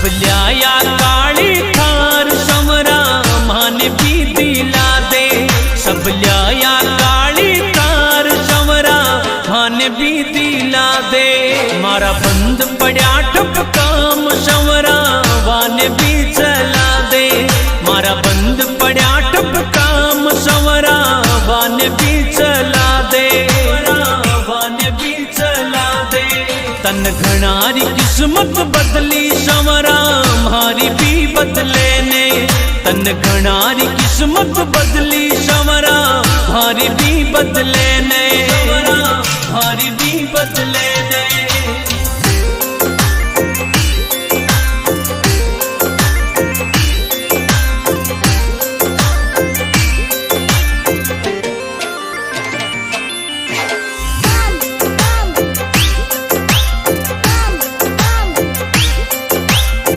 सबल्याया काली थार समरा माने भी दिला दे। सबल्याया काली थार समरा माने भी दिला दे। मारा बंद पड़ा ठप काम समरा वाने भी चला दे। मारा बंद पड़ा ठप काम समरा वाने भी चला दे। वाने भी चला दे। तन घनारी किस्मत बदली समरा मारी भी बदले ने। तन घनारी किस्मत बदली समरा मारी भी बदले ने।